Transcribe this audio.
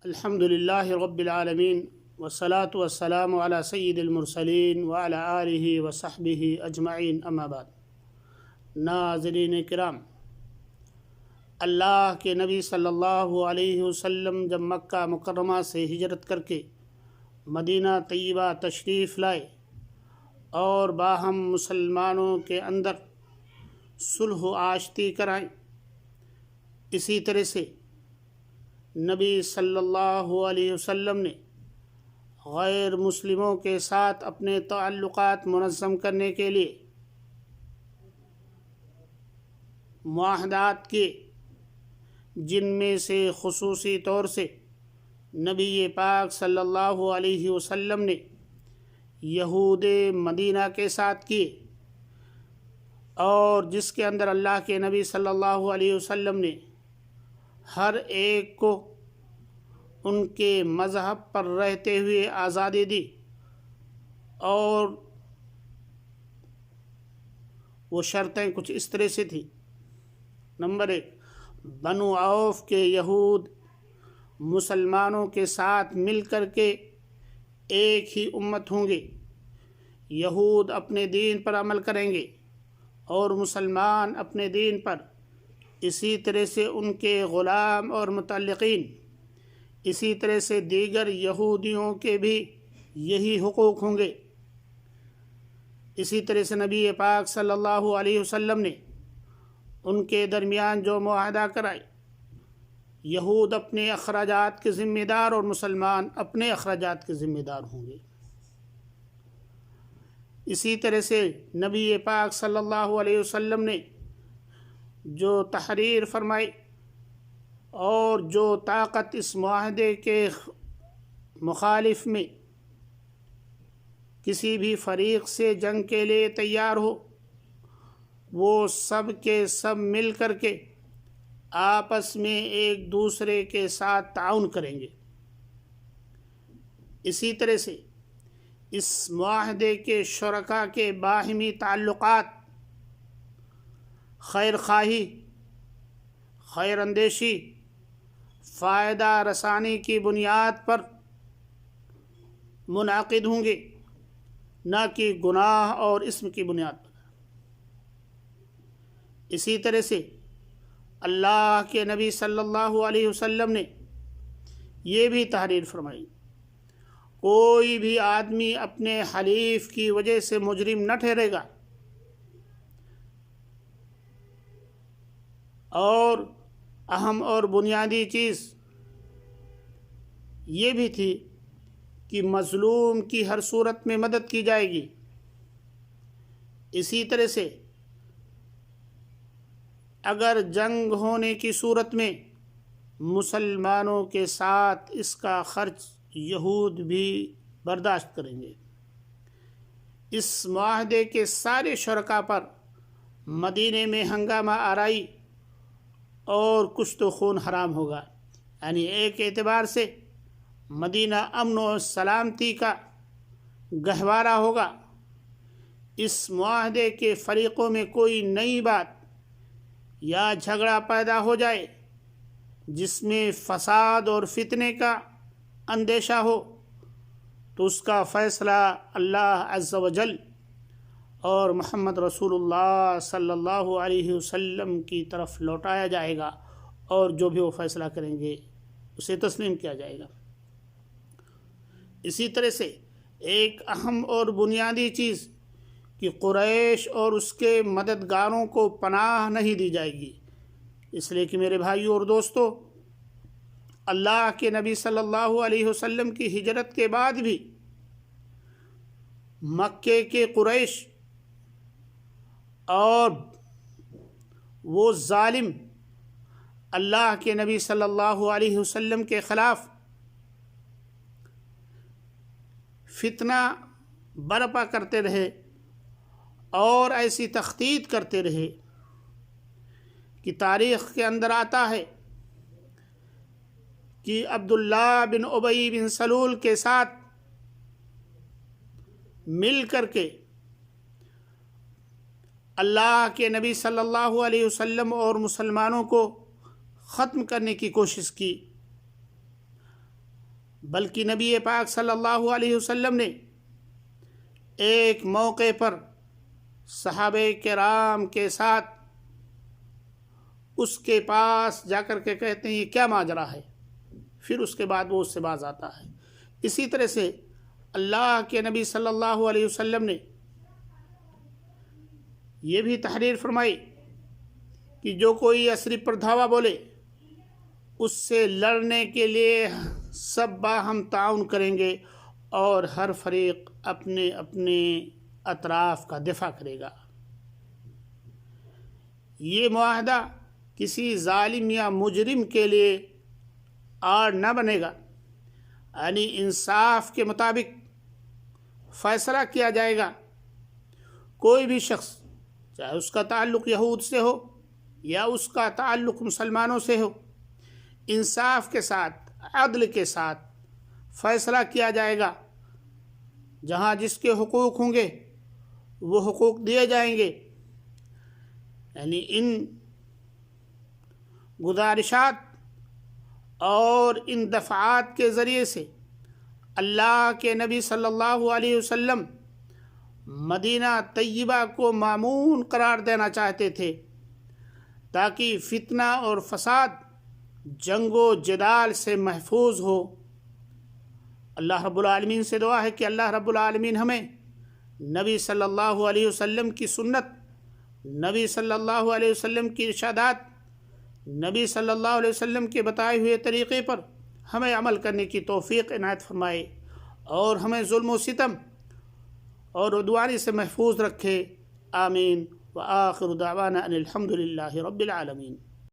الحمد للہ رب العالمین والصلاة والسلام علی سید المرسلین وعلی آلہ وصحبہ اجمعین، اما بعد۔ ناظرین کرام، اللہ کے نبی صلی اللہ علیہ وسلم جب مکہ مکرمہ سے ہجرت کر کے مدینہ طیبہ تشریف لائے اور باہم مسلمانوں کے اندر صلح و آشتی کرائیں، اسی طرح سے نبی صلی اللہ علیہ وسلم نے غیر مسلموں کے ساتھ اپنے تعلقات منظم کرنے کے لیے معاہدات کیے، جن میں سے خصوصی طور سے نبی پاک صلی اللہ علیہ وسلم نے یہود مدینہ کے ساتھ کیے، اور جس کے اندر اللہ کے نبی صلی اللہ علیہ وسلم نے ہر ایک کو ان کے مذہب پر رہتے ہوئے آزادی دی، اور وہ شرطیں کچھ اس طرح سے تھیں۔ نمبر 1، بنو عوف کے یہود مسلمانوں کے ساتھ مل کر کے ایک ہی امت ہوں گے، یہود اپنے دین پر عمل کریں گے اور مسلمان اپنے دین پر، اسی طرح سے ان کے غلام اور متعلقین، اسی طرح سے دیگر یہودیوں کے بھی یہی حقوق ہوں گے۔ اسی طرح سے نبی پاک صلی اللہ علیہ وسلم نے ان کے درمیان جو معاہدہ کرائے، یہود اپنے اخراجات کے ذمہ دار اور مسلمان اپنے اخراجات کے ذمہ دار ہوں گے۔ اسی طرح سے نبی پاک صلی اللہ علیہ وسلم نے جو تحریر فرمائی اور جو طاقت اس معاہدے کے مخالف میں کسی بھی فریق سے جنگ کے لیے تیار ہو، وہ سب کے سب مل کر کے آپس میں ایک دوسرے کے ساتھ تعاون کریں گے۔ اسی طرح سے اس معاہدے کے شرکاء کے باہمی تعلقات خیر خواہی، خیر اندیشی، فائدہ رسانی کی بنیاد پر منعقد ہوں گے، نہ کہ گناہ اور اسم کی بنیاد پر۔ اسی طرح سے اللہ کے نبی صلی اللہ علیہ وسلم نے یہ بھی تحریر فرمائی، کوئی بھی آدمی اپنے حلیف کی وجہ سے مجرم نہ ٹھہرے گا، اور اہم اور بنیادی چیز یہ بھی تھی کہ مظلوم کی ہر صورت میں مدد کی جائے گی۔ اسی طرح سے اگر جنگ ہونے کی صورت میں مسلمانوں کے ساتھ اس کا خرچ یہود بھی برداشت کریں گے۔ اس معاہدے کے سارے شرکاء پر مدینے میں ہنگامہ آرائی اور کشت و خون حرام ہوگا، یعنی ایک اعتبار سے مدینہ امن و سلامتی کا گہوارہ ہوگا۔ اس معاہدے کے فریقوں میں کوئی نئی بات یا جھگڑا پیدا ہو جائے جس میں فساد اور فتنے کا اندیشہ ہو، تو اس کا فیصلہ اللہ عز و جل اور محمد رسول اللہ صلی اللہ علیہ وسلم کی طرف لوٹایا جائے گا، اور جو بھی وہ فیصلہ کریں گے اسے تسلیم کیا جائے گا۔ اسی طرح سے ایک اہم اور بنیادی چیز کہ قریش اور اس کے مددگاروں کو پناہ نہیں دی جائے گی، اس لیے کہ میرے بھائیوں اور دوستو، اللہ کے نبی صلی اللہ علیہ وسلم کی ہجرت کے بعد بھی مکے کے قریش اور وہ ظالم اللہ کے نبی صلی اللہ علیہ وسلم کے خلاف فتنہ برپا کرتے رہے اور ایسی تخطیط کرتے رہے کہ تاریخ کے اندر آتا ہے کہ عبداللہ بن ابی بن سلول کے ساتھ مل کر کے اللہ کے نبی صلی اللہ علیہ وسلم اور مسلمانوں کو ختم کرنے کی کوشش کی، بلکہ نبی پاک صلی اللہ علیہ وسلم نے ایک موقع پر صحابہ کرام کے ساتھ اس کے پاس جا کر کے کہتے ہیں یہ کیا ماجرا ہے، پھر اس کے بعد وہ اس سے باز آتا ہے۔ اسی طرح سے اللہ کے نبی صلی اللہ علیہ وسلم نے یہ بھی تحریر فرمائی کہ جو کوئی اسری پر دھاوا بولے اس سے لڑنے کے لیے سب باہم تعاون کریں گے اور ہر فریق اپنے اپنے اطراف کا دفاع کرے گا۔ یہ معاہدہ کسی ظالم یا مجرم کے لیے آڑ نہ بنے گا، یعنی انصاف کے مطابق فیصلہ کیا جائے گا۔ کوئی بھی شخص چاہے اس کا تعلق یہود سے ہو یا اس کا تعلق مسلمانوں سے ہو، انصاف کے ساتھ عدل کے ساتھ فیصلہ کیا جائے گا۔ جہاں جس کے حقوق ہوں گے وہ حقوق دیے جائیں گے۔ یعنی ان گزارشات اور ان دفعات کے ذریعے سے اللہ کے نبی صلی اللہ علیہ وسلم مدینہ طیبہ کو مامون قرار دینا چاہتے تھے تاکہ فتنہ اور فساد، جنگ و جدال سے محفوظ ہو۔ اللہ رب العالمین سے دعا ہے کہ اللہ رب العالمین ہمیں نبی صلی اللہ علیہ وسلم کی سنت، نبی صلی اللہ علیہ وسلم کی ارشادات، نبی صلی اللہ علیہ وسلم کے بتائے ہوئے طریقے پر ہمیں عمل کرنے کی توفیق عنایت فرمائے اور ہمیں ظلم و ستم اور عدوانی سے محفوظ رکھے۔ آمین۔ وآخر دعوانا ان الحمد للہ رب العالمین۔